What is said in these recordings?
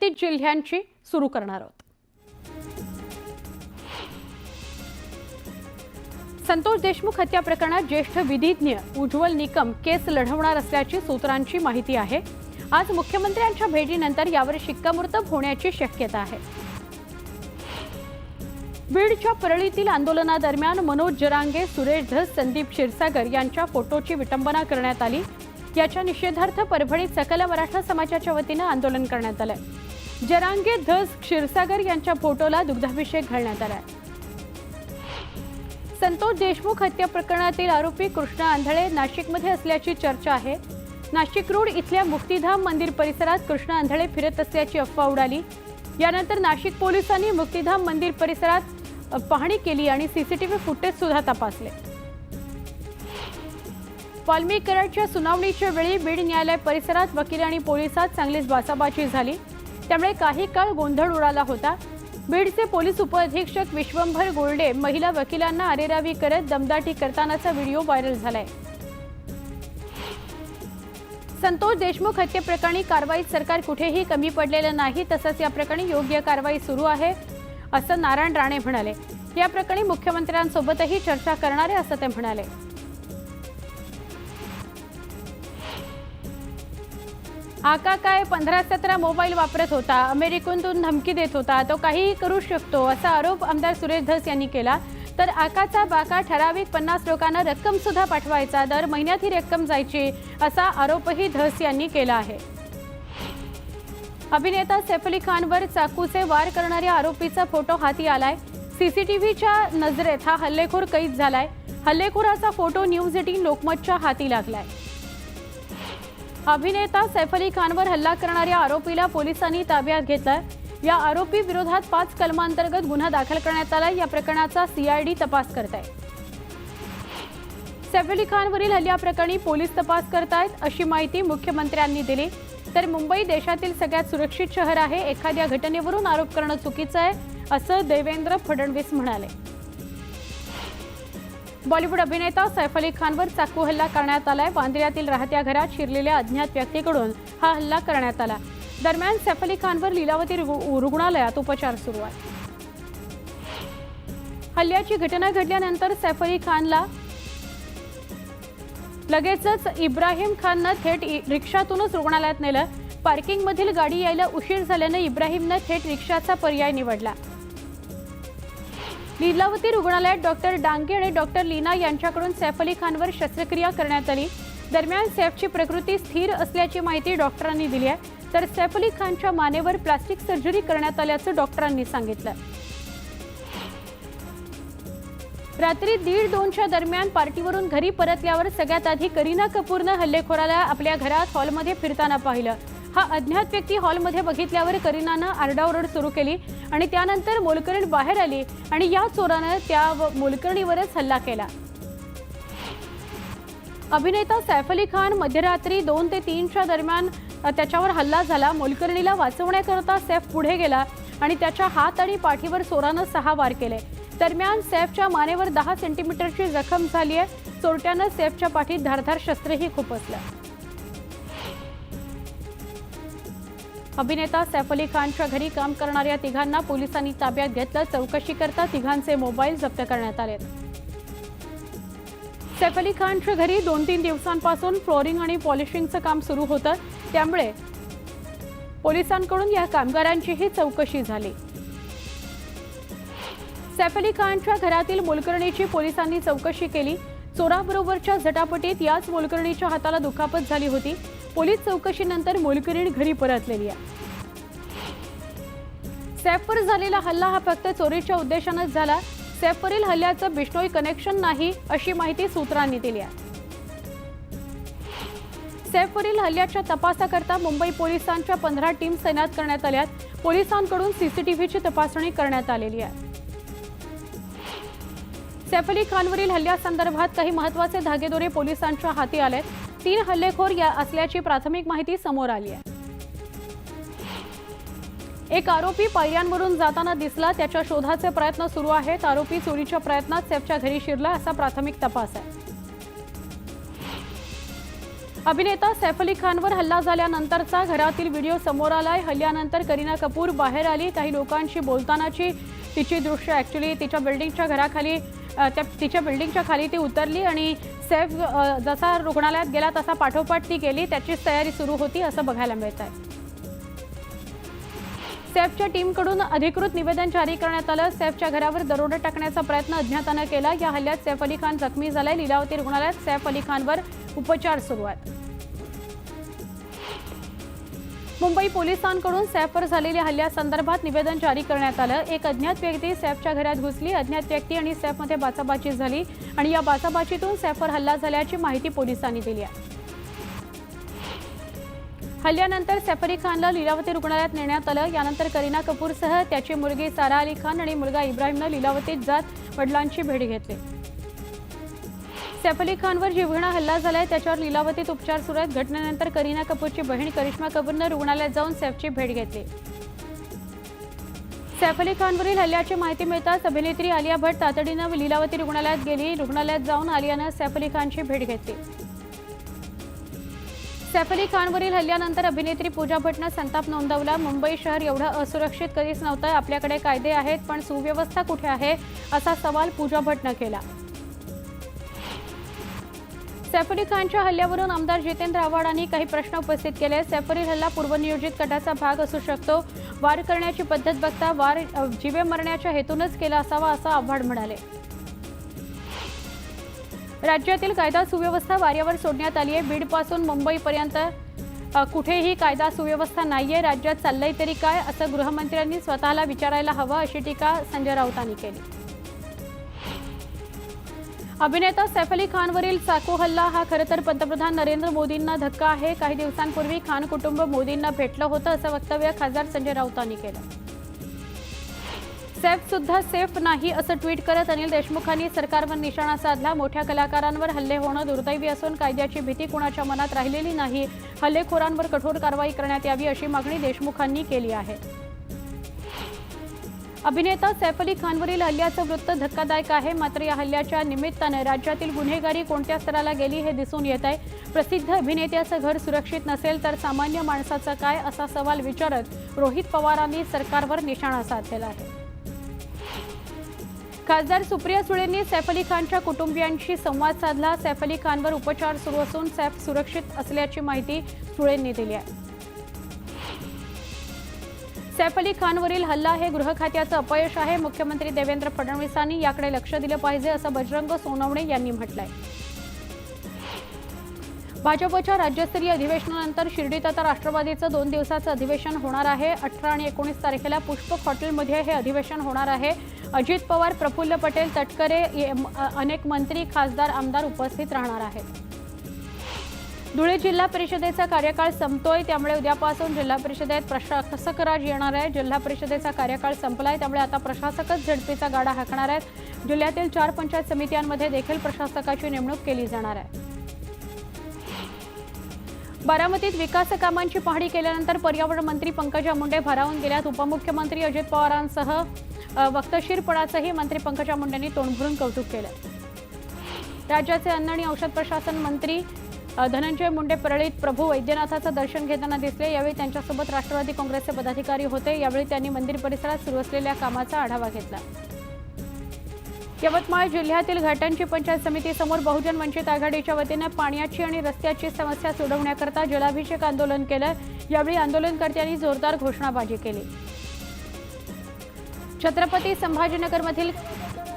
संबंधित जिल्ह्यांची सुरू करणार आहोत। संतोष देशमुख हत्या प्रकरणात ज्येष्ठ विधिज्ञ उज्ज्वल निकम केस लढवणार असल्याची सूत्रांची माहिती आहे। आज मुख्यमंत्र्यांच्या भेटीनंतर यावर शिक्कामोर्तब होण्याची शक्यता आहे। बीडच्या परळीतील आंदोलनादरम्यान मनोज जरांगे, सुरेश धस, संदीप क्षीरसागर यांच्या फोटोची विटंबना करण्यात आली। याच्या निषेधार्थ परभणीत सकल मराठा समाजाच्या वतीने आंदोलन करण्यात आले। जरांगे, धस, क्षीरसागर यांच्या फोटोला दुग्धाभिषेक घालण्यात आला। संतोष देशमुख हत्या प्रकरणातील आरोपी कृष्णा आंधळे नाशिकमध्ये असल्याची चर्चा आहे। नाशिक रोड इथल्या मुक्तिधाम मंदिर परिसरात कृष्णा आंधळे फिरत असल्याची अफवा उडाली। यानंतर नाशिक पोलिसांनी मुक्तिधाम मंदिर परिसरात पाहणी केली आणि सीसीटीव्ही फुटेज सुद्धा तपासले। वाल्मिक कराडच्या सुनावणीच्या वेळी बीड न्यायालय परिसरात वकील आणि पोलिसात चांगलीच बाचाबाची झाली, त्यामुळे काही काळ गोंधळ उडाला होता। बीडचे पोलीस उपअधीक्षक विश्वंभर गोल्डे महिला वकिलांना आरेरावी करत दमदाटी करतानाचा व्हिडिओ व्हायरल झालाय। संतोष देशमुख हत्येप्रकरणी कारवाईत सरकार कुठेही कमी पडलेलं नाही, तसंच या प्रकरणी योग्य कारवाई सुरू आहे असं नारायण राणे म्हणाले। या प्रकरणी मुख्यमंत्र्यांसोबतही चर्चा करणार आहे असं ते म्हणाले। आका काय 15-17 मोबाईल वापरत होता, अमेरिकेतून धमकी देत होता, तो काहीही करू शकतो असा आरोप आमदार सुरेश धस यांनी केला। तर आकाचा बाका ठराविक 50 लोकांना रक्कम सुद्धा पाठवायचा, दर महिन्यात ही रक्कम जायची असा आरोपही धस यांनी केला आहे। अभिनेता सैफ अली खानवर चाकूचे वार करणाऱ्या आरोपीचा फोटो हाती आलाय। सीसीटीव्हीच्या नजरेत हा हल्लेखोर कैद झालाय। हल्लेखोराचा फोटो न्यूज 18 लोकमतच्या हाती लागलाय। अभिनेता सैफ अली खानवर हल्ला करणाऱ्या आरोपीला पोलिसांनी ताब्यात घेतलं। या आरोपी विरोधात 5 कलमांतर्गत गुन्हा दाखल करण्यात आला। या प्रकरणाचा सीआयडी तपास करत आहे। सैफ अली खानवरील हल्ल्याप्रकरणी पोलीस तपास करतायत अशी माहिती मुख्यमंत्र्यांनी दिली। तर मुंबई देशातील सगळ्यात सुरक्षित शहर आहे, एखाद्या घटनेवरून आरोप करणं चुकीचं आहे असं देवेंद्र फडणवीस म्हणाले। बॉलिवूड अभिनेता सैफ अली खानवर चाकू हल्ला करण्यात आलाय। वांद्र्यातील राहत्या घरात शिरलेल्या अज्ञात व्यक्तीकडून हा हल्ला करण्यात आला। दरम्यान सैफ अली खानवर लीलावती रुग्णालयात उपचार सुरू आहेत। हल्ल्याची घटना घडल्यानंतर सैफ अली खानला लगेचच इब्राहिम खाननं थेट रिक्षातूनच रुग्णालयात नेलं। पार्किंगमधील गाडी यायला उशीर झाल्याने इब्राहिमनं थेट रिक्षाचा पर्याय निवडला। लीलावती रुग्णालयात डॉक्टर डांगे आणि डॉक्टर लीना यांच्याकडून सैफ अली खानवर शस्त्रक्रिया करण्यात आली। दरम्यान सैफची प्रकृती स्थिर असल्याची माहिती डॉक्टरांनी दिली आहे। तर सैफ अली खानच्या मानेवर प्लास्टिक सर्जरी करण्यात आल्याचं डॉक्टरांनी सांगितलं। रात्री 1:30-2च्या दरम्यान पार्टीवरून घरी परतल्यावर सगळ्यात आधी करीना कपूरनं हल्लेखोराला आपल्या घरात हॉलमध्ये फिरताना पाहिलं। हा अज्ञात व्यक्ती हॉलमध्ये बघितल्यावर करीनानं आरडाओरड सुरू केली आणि त्यानंतर मोलकरीण बाहेर आली आणि या चोरानं त्या मोलकरणीवरच हल्ला केला। अभिनेता सैफ अली खान मध्यरात्री 2 ते 3च्या दरम्यान त्याच्यावर हल्ला झाला। मोलकरणीला वाचवण्याकरता सैफ पुढे गेला आणि त्याच्या हात आणि पाठीवर चोरानं 6 वार केले। दरम्यान सैफच्या मानेवर 10 सेंटीमीटरची जखम झाली आहे। चोरट्यानं सैफच्या पाठीत धारदार शस्त्रही खुपसलं। अभिनेता सैफ अली खानच्या घरी काम करणाऱ्या तिघांना पोलिसांनी ताब्यात घेतलं। चौकशी करता तिघांचे मोबाईल जप्त करण्यात आले। सैफ अली खानच्या घरी 2-3 दिवसांपासून फ्लोरिंग आणि पॉलिशिंगचं काम सुरू होतं, त्यामुळे पोलिसांकडून या कामगारांचीही चौकशी झाली। सैफ अली खानच्या घरातील मोलकरणीची पोलिसांनी चौकशी केली। चोराबरोबरच्या झटापटीत याच मोलकरणीच्या हाताला दुखापत झाली होती। पोलीस चौकशीनंतर मोलकरीण घरी परतलेली आहे। सैफवर झालेला हल्ला हा फक्त चोरीच्या उद्देशानेच झाला। सैफवरील हल्ल्याचं बिश्नोई कनेक्शन नाही अशी माहिती सूत्रांनी दिली आहे। सैफवरील हल्ल्याच्या तपासाकरता मुंबई पोलिसांच्या 15 टीम तैनात करण्यात आल्यात। पोलिसांकडून सीसीटीव्हीची तपासणी करण्यात आलेली आहे। सैफ अली खानवरील हल्ल्यासंदर्भात काही महत्त्वाचे धागेदोरे पोलिसांच्या हाती आले। 3 हल्लेखोर असल्याची प्राथमिक माहिती समोर आली आहे। एक आरोपी पायऱ्यांवरून जाताना दिसला, त्याच्या शोधाचे प्रयत्न सुरू आहेत। आरोपी चोरीच्या प्रयत्नात सैफच्या घरी शिरला असा प्राथमिक तपास आहे। अभिनेता सैफ अली खानवर हल्ला झाल्यानंतरचा घरातील व्हिडिओ समोर आलाय। हल्ल्यानंतर करीना कपूर बाहेर आली। काही लोकांशी बोलतानाची तिची दृश्य ॲक्च्युअली तिच्या बिल्डिंगच्या घराखाली तिच्या बिल्डिंगच्या खाली ती उतरली आणि सैफ जसा रुग्णालयात गेला तसा पाठोपाठ ती गेली। त्याचीच तयारी सुरू होती असं बघायला मिळत आहे। सैफच्या टीमकडून अधिकृत निवेदन जारी करण्यात आलं। सैफच्या घरावर दरोडा टाकण्याचा प्रयत्न अज्ञातानं केला। या हल्ल्यात सैफ अली खान जखमी झालाय। लीलावती रुग्णालयात सैफ अली खानवर उपचार सुरू आहेत। मुंबई पोलिसांकडून सैफवर झालेल्या हल्ल्यासंदर्भात निवेदन जारी करण्यात आलं। एक अज्ञात व्यक्ती सैफच्या घरात घुसली। अज्ञात व्यक्ती आणि सैफमध्ये बाचाबाची झाली आणि या बाचाबाचीतून सैफवर हल्ला झाल्याची माहिती पोलिसांनी दिली आहे। हल्ल्यानंतर सैफ अली खानला लीलावती रुग्णालयात नेण्यात आलं। यानंतर करीना कपूरसह त्याची मुलगी सारा अली खान आणि मुलगा इब्राहिमनं लीलावतीत जात वडिलांची भेट घेतली। सैफ अली खानवर जीवघेणा हल्ला झालाय। त्याच्यावर लीलावतीत उपचार सुरू आहेत। घटनेनंतर करीना कपूरची बहीण करिश्मा कपूरनं रुग्णालयात जाऊन सैफची भेट घेतली। सैफ अली खानवरील हल्ल्याची माहिती मिळताच अभिनेत्री आलिया भट्ट तातडीनं लीलावती रुग्णालयात गेली। रुग्णालयात जाऊन आलियानं सैफ अली खानची भेट घेतली। सैफ अली खानवरील हल्ल्यानंतर अभिनेत्री पूजा भट्टनं संताप नोंदवला। मुंबई शहर एवढं असुरक्षित कधीच नव्हतं। आपल्याकडे कायदे आहेत पण सुव्यवस्था कुठे आहे असा सवाल पूजा भट्टनं केला। सैफ अली खानच्या हल्ल्यावरून आमदार जितेंद्र आव्हाडांनी काही प्रश्न उपस्थित केले। सैफवरील हल्ला पूर्वनियोजित कटाचा भाग असू शकतो। वार करण्याची पद्धत बघता वार जीवे मरण्याच्या हेतूनच केला असावा असं आव्हाड म्हणाले। राज्यातील कायदा सुव्यवस्था वाऱ्यावर सोडण्यात आली आहे। बीडपासून मुंबईपर्यंत कुठेही कायदा सुव्यवस्था नाहीये। राज्यात चाललंय तरी काय असं गृहमंत्र्यांनी स्वतःला विचारायला हवं अशी टीका संजय राऊतांनी केली। अभिनेता सैफ अली खानवरील चाकू हल्ला हा खरं तर पंतप्रधान नरेंद्र मोदींना धक्का आहे। काही दिवसांपूर्वी खान कुटुंब मोदींना भेटलं होतं असं वक्तव्य खासदार संजय राऊतांनी केलं। सैफ सुद्धा सेफ नाही असं ट्विट करत अनिल देशमुखांनी सरकारवर निशाणा साधला। मोठ्या कलाकारांवर हल्ले होणं दुर्दैवी असून कायद्याची भीती कुणाच्या मनात राहिलेली नाही। हल्लेखोरांवर कठोर कारवाई करण्यात यावी अशी मागणी देशमुखांनी केली आहे। अभिनेता सैफ अली खानवरील हल्ल्याचं वृत्त धक्कादायक आहे। मात्र या हल्ल्याच्या निमित्तानं राज्यातील गुन्हेगारी कोणत्या स्तराला गेली हे दिसून येत आहे। प्रसिद्ध अभिनेत्याचं घर सुरक्षित नसेल तर सामान्य माणसाचं काय असा सवाल विचारत रोहित पवारांनी सरकारवर निशाणा साधलेला आहे। खासदार सुप्रिया सुळेंनी सैफ अली खानच्या कुटुंबियांशी संवाद साधला। सैफ अली खानवर उपचार सुरू असून सैफ सुरक्षित असल्याची माहिती सुळेंनी दिली आहे। सैफ अली खानवरील हल्ला हे गृह खात्याचं अपयश आहे। मुख्यमंत्री देवेंद्र फडणवीसांनी याकडे लक्ष दिलं पाहिजे असं बजरंग सोनवणे यांनी म्हटलंय। भाजपच्या राज्यस्तरीय अधिवेशनानंतर शिर्डीत आता राष्ट्रवादीचं 2 दिवसाचं अधिवेशन होणार आहे। 18 आणि 19 तारखेला पुष्पक हॉटेलमध्ये हे अधिवेशन होणार आहे। अजित पवार, प्रफुल्ल पटेल, तटकरे, अनेक मंत्री, खासदार, आमदार उपस्थित राहणार आहेत। धुळे जिल्हा परिषदेचा कार्यकाळ संपतोय त्यामुळे उद्यापासून जिल्हा परिषदेत प्रशासक राज येणार आहे। जिल्हा परिषदेचा कार्यकाळ संपलाय त्यामुळे आता प्रशासकच झडपीचा गाडा हाकणार आहेत। जिल्ह्यातील 4 पंचायत समित्यांमध्ये देखील प्रशासकाची नेमणूक केली जाणार आहे। बारामतीत विकास कामांची पाहणी केल्यानंतर पर्यावरण मंत्री पंकजा मुंडे भारावून गेल्यात। उपमुख्यमंत्री अजित पवारांसह वक्तशीरपणाचंही मंत्री पंकजा मुंडेंनी तोंड भरून कौतुक केलं। राज्याचे अन्न आणि औषध प्रशासन मंत्री धनंजय मुंडे परळीत प्रभू वैद्यनाथाचं दर्शन घेताना दिसले। यावेळी त्यांच्यासोबत राष्ट्रवादी काँग्रेसचे पदाधिकारी होते। यावेळी त्यांनी मंदिर परिसरात सुरू असलेल्या कामाचा आढावा घेतला। यवतमाळ जिल्ह्यातील घाटंजी पंचायत समितीसमोर बहुजन वंचित आघाडीच्या वतीनं पाण्याची आणि रस्त्याची समस्या सोडवण्याकरता जलाभिषेक आंदोलन केलं। यावेळी आंदोलनकर्त्यांनी जोरदार घोषणाबाजी केली। छत्रपती संभाजीनगरमधील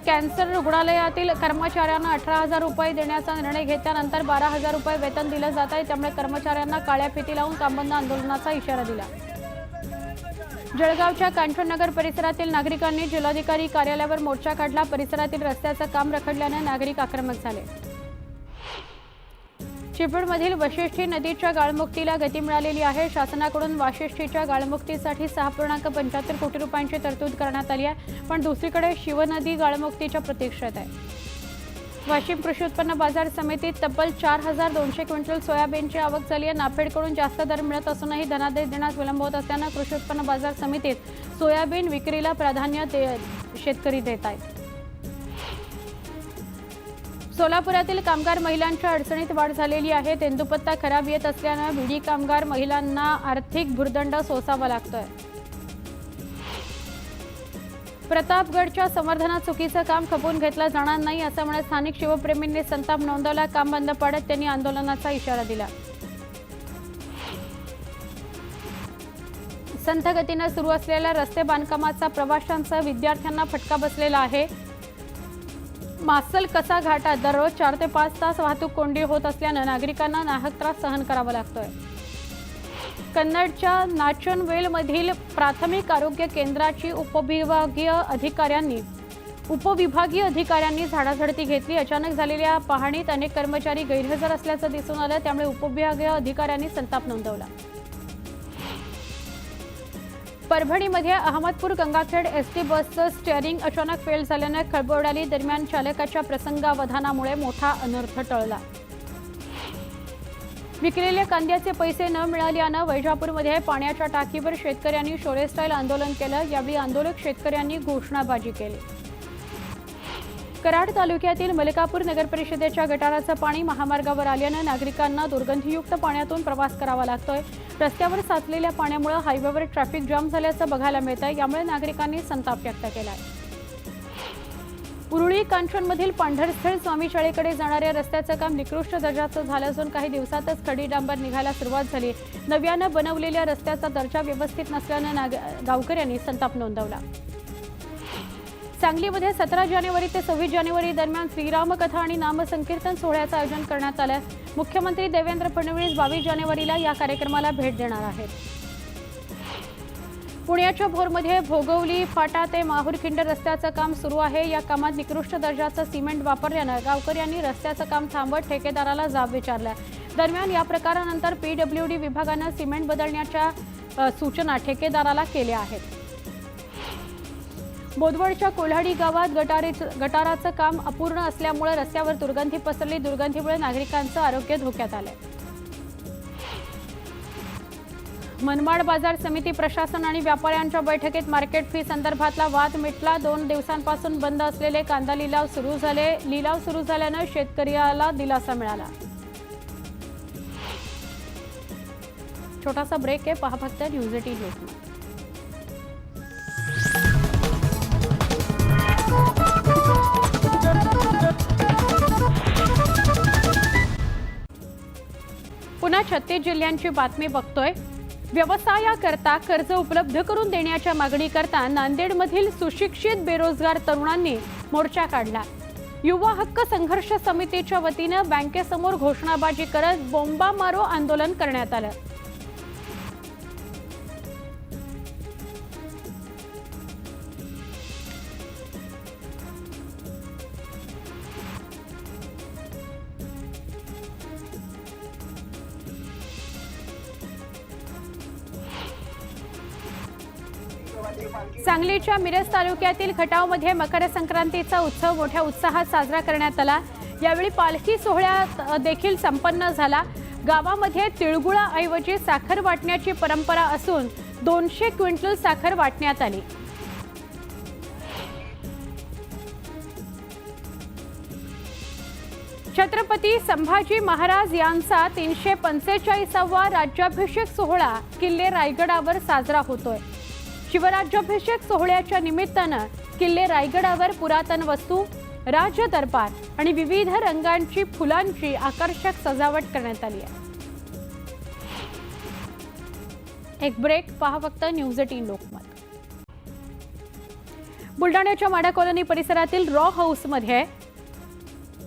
कॅन्सर रुग्णालयातील कर्मचाऱ्यांना 18,000 रुपये देण्याचा निर्णय घेतल्यानंतर 12,000 रुपये वेतन दिलं जात आहे। त्यामुळे कर्मचाऱ्यांना काळ्या फिती लावून काम बंद आंदोलनाचा इशारा दिला। जळगावच्या कांचननगर परिसरातील नागरिकांनी जिल्हाधिकारी कार्यालयावर मोर्चा काढला। परिसरातील रस्त्याचं काम रखडल्याने नागरिक आक्रमक झाले। चिपळूणमधील वाशिष्ठी नदीच्या गाळमुक्तीला गती मिळालेली आहे। शासनाकडून वाशिष्ठीच्या गाळमुक्तीसाठी 6.75 कोटी रुपयांची तरतूद करण्यात आली आहे। पण दुसरीकडे शिवनदी गाळमुक्तीच्या प्रतीक्षेत आहे। वाशिम कृषी उत्पन्न बाजार समितीत तब्बल 4,200 क्विंटल सोयाबीनची आवक झाली आहे। नाफेडकडून जास्त दर मिळत असूनही धनादेश देण्यास विलंब होत असल्यानं कृषी उत्पन्न बाजार समितीत सोयाबीन विक्रीला प्राधान्य शेतकरी देत आहेत। सोलापुरातील कामगार महिलांच्या अडचणीत वाढ झालेली आहे। तेंदूपत्ता खराब येत असल्याने बीडी कामगार महिलांना आर्थिक भुर्दंड सोसावा लागतोय। प्रतापगडच्या संवर्धनात चुकीचं काम खपवून घेतलं जाणार नाही असं म्हणत स्थानिक शिवप्रेमींनी संताप नोंदवला। काम बंद पाडत त्यांनी आंदोलनाचा इशारा दिला। संथ गतीने सुरू असलेल्या रस्ते बांधकामाचा प्रवाशांसह विद्यार्थ्यांना फटका बसलेला आहे। मासल कसा घाटात दररोज 4 ते 5 तास वाहतूक कोंडी होत असल्याने नागरिकांना नाहक त्रास सहन करावा लागतोय। कन्नडच्या नाचनवेलमधील प्राथमिक आरोग्य केंद्राची उपविभागीय अधिकाऱ्यांनी झाडाझडती घेतली। अचानक झालेल्या पाहणीत अनेक कर्मचारी गैरहजर असल्याचं दिसून आलं, त्यामुळे उपविभागीय अधिकाऱ्यांनी संताप नोंदवला। परभणीमध्ये अहमदपूर गंगाखेड एसटी बसचं स्टीअरिंग अचानक फेल झाल्याने खळबळ उडाली। दरम्यान चालकाच्या प्रसंगावधानामुळे मोठा अनर्थ टळला। विकलेल्या कांद्याचे पैसे न मिळाल्याने वैजापूरमध्ये पाण्याच्या टाकीवर शेतकऱ्यांनी शोले स्टाईल आंदोलन केलं। यावेळी आंदोलक शेतकऱ्यांनी घोषणाबाजी केली। कराड तालुक्यातील मलकापूर नगरपरिषदेच्या गटाराचं पाणी महामार्गावर आल्याने नागरिकांना दुर्गंधीयुक्त पाण्यातून प्रवास करावा लागतोय। रस्त्यावर साचलेल्या पाण्यामुळे हायवेवर ट्रॅफिक जाम झाल्याचं बघायला मिळतंय। यामुळे नागरिकांनी संताप व्यक्त केलाय। उरुळी कांचनमधील पांढरस्थळ स्वामी शाळेकडे जाणाऱ्या रस्त्याचं काम निकृष्ट दर्जाचं झालं असून काही दिवसातच खडी डांबर निघायला सुरुवात झाली। नव्यानं बनवलेल्या रस्त्याचा दर्जा व्यवस्थित नसल्यानं गावकऱ्यांनी संताप नोंदवला। सांगलीमध्ये 17 जानेवारी ते 26 जानेवारी दरम्यान श्रीराम कथा आणि नामसंकीर्तन सोहळ्याचं आयोजन करण्यात आलं। मुख्यमंत्री देवेंद्र फडणवीस 22 जानेवारीला या कार्यक्रमाला भेट देणार आहेत। पुण्याच्या भोरमध्ये भोगवली फाटा ते माहूरखिंड रस्त्याचं काम सुरू आहे। या कामात निकृष्ट दर्जाचं सिमेंट वापरल्यानं गावकऱ्यांनी रस्त्याचं काम थांबवत ठेकेदाराला जाब विचारला। दरम्यान या प्रकारानंतर पीडब्ल्यूडी विभागानं सिमेंट बदलण्याच्या सूचना ठेकेदाराला केल्या आहेत। बोदवडच्या कोल्हाडी गावात गटाराचं काम अपूर्ण असल्यामुळे रस्त्यावर दुर्गंधी पसरली। दुर्गंधीमुळे नागरिकांचं आरोग्य धोक्यात आलंय। मनमाड बाजार समिती प्रशासन आणि व्यापाऱ्यांच्या बैठकीत मार्केट फी संदर्भातला वाद मिटला। 2 दिवसांपासून बंद असलेले कांदा लिलाव सुरू झाले। लिलाव सुरू झाल्यानं शेतकऱ्याला दिलासा मिळाला। छोटासा ब्रेक आहे, पहा फक्त न्यूज 18 लोकमत। पुन्हा 36 जिल्ह्यांची बातमी बघतोय। व्यवसायाकरता कर्ज उपलब्ध करून देण्याच्या मागणीकरता नांदेडमधील सुशिक्षित बेरोजगार तरुणांनी मोर्चा काढला। युवा हक्क संघर्ष समितीच्या वतीनं बँकेसमोर घोषणाबाजी करत बोंबामारो आंदोलन करण्यात आलं। सांगलीच्या मिरज तालुक्यातील खटावमध्ये मकर संक्रांतीचा उत्सव मोठ्या उत्साहात साजरा करण्यात आला। यावेळी पालखी सोहळ्यात देखील संपन्न झाला। गावामध्ये तिळगुळाऐवजी साखर वाटण्याची परंपरा असून 200 क्विंटल साखर वाटण्यात आली। छत्रपती संभाजी महाराज यांचा 345वा राज्याभिषेक सोहळा किल्ले रायगडावर साजरा होतोय। शिवराज्याभिषेक सोहळ्याच्या निमित्तानं किल्ले रायगडावर पुरातन वस्तू, राजदरबार आणि विविध रंगांची फुलांची आकर्षक सजावट करण्यात आली आहे। एक ब्रेक, पहा फक्त न्यूज 18 लोकमत। बुलढाण्याच्या माडा कॉलनी परिसरातील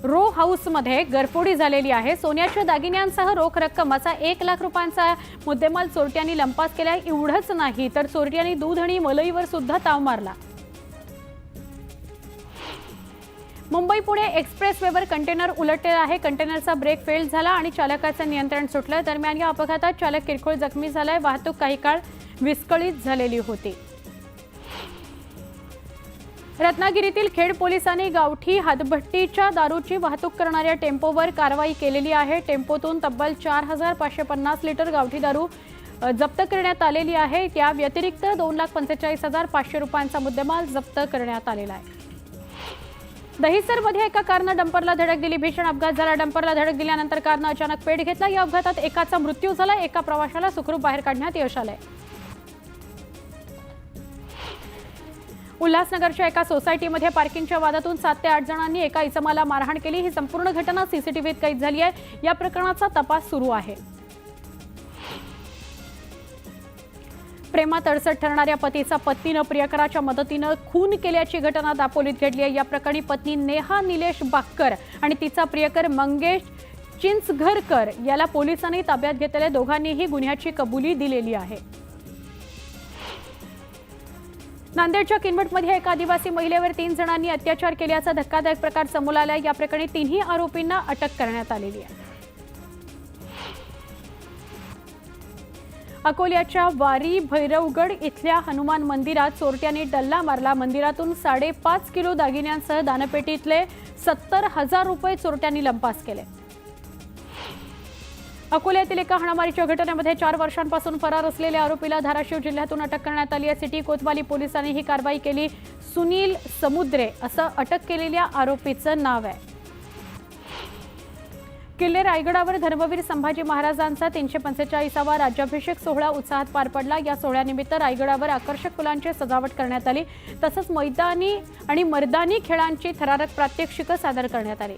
रो हाऊसमध्ये गरफोडी झालेली आहे। सोन्याच्या दागिन्यांसह रोख रक्कम असा 1 लाख रुपयांचा मुद्देमाल चोरट्यांनी लंपास केला। एवढंच नाही तर चोरट्यांनी दूध आणि मलईवर सुद्धा ताव मारला। मुंबई पुणे एक्सप्रेसवेवर कंटेनर उलटले आहे। कंटेनरचा ब्रेक फेल झाला आणि चालकाचं नियंत्रण सुटलं। दरम्यान या अपघातात चालक किरकोळ जखमी झालाय। वाहतूक काही काळ विस्कळीत झालेली होती। रत्नागिरीतील खेड पोलिसांनी गावठी हातभट्टीच्या दारूची वाहतूक करणाऱ्या टेम्पोवर कारवाई केलेली आहे। टेम्पोतून तब्बल 4550 लिटर गावठी दारू जप्त करण्यात आलेली आहे। त्या व्यतिरिक्त 2,45,500 रुपयांचा मुद्देमाल जप्त करण्यात आलेला आहे। दहिसरमध्ये एका कारनं डंपरला धडक दिली. भीषण अपघात झाला. डंपरला धडक दिल्यानंतर कारनं अचानक पेट घेतला. या अपघातात एकाचा मृत्यू झाला. एका प्रवाशाला सुखरूप बाहेर काढण्यात यश आलंय. उल्हासनगरच्या एका सोसायटीमध्ये पार्किंगच्या वादातून 7 ते 8 जणांनी एका इसमाला मारहाण केली. ही संपूर्ण घटना सीसीटीव्हीत कैद झाली आहे. या प्रकरणाचा तपास सुरू आहे. प्रेमात अडसट ठरणाऱ्या पतीचा पत्नीनं प्रियकराच्या मदतीनं खून केल्याची घटना दापोलीत घडली आहे. या प्रकरणी पत्नी नेहा निलेश बाक्कर आणि तिचा प्रियकर मंगेश चिंचघरकर याला पोलिसांनी ताब्यात घेतलेल्या दोघांनीही गुन्ह्याची कबुली दिलेली आहे. नांदेडच्या किनवटमध्ये एका आदिवासी महिलेवर 3 जणांनी अत्याचार केल्याचा धक्कादायक प्रकार समोर आला. या प्रकरणी 3ही आरोपींना अटक करण्यात आलेली आहे. अकोल्याच्या वारी भैरवगड इथल्या हनुमान मंदिरात चोरट्यांनी डल्ला मारला. मंदिरातून 5.5 किलो दागिन्यांसह दानपेटीतले 70,000 रुपये चोरट्यांनी लंपास केले. अकोल्यातील एका हाणामारीच्या घटनेमध्ये 4 वर्षांपासून फरार असलेल्या आरोपीला धाराशिव जिल्ह्यातून अटक करण्यात आली आहे. सिटी कोतवाली पोलिसांनी ही कारवाई केली. सुनील समुद्रे असं अटक केलेल्या आरोपीचं नाव आहे. किल्ले रायगडावर धर्मवीर संभाजी महाराजांचा 345वा राज्याभिषेक सोहळा उत्साहात पार पडला. या सोहळ्यानिमित्त रायगडावर आकर्षक फुलांची सजावट करण्यात आली. तसंच मैदानी आणि मर्दानी खेळांची थरारक प्रात्यक्षिकं सादर करण्यात आली.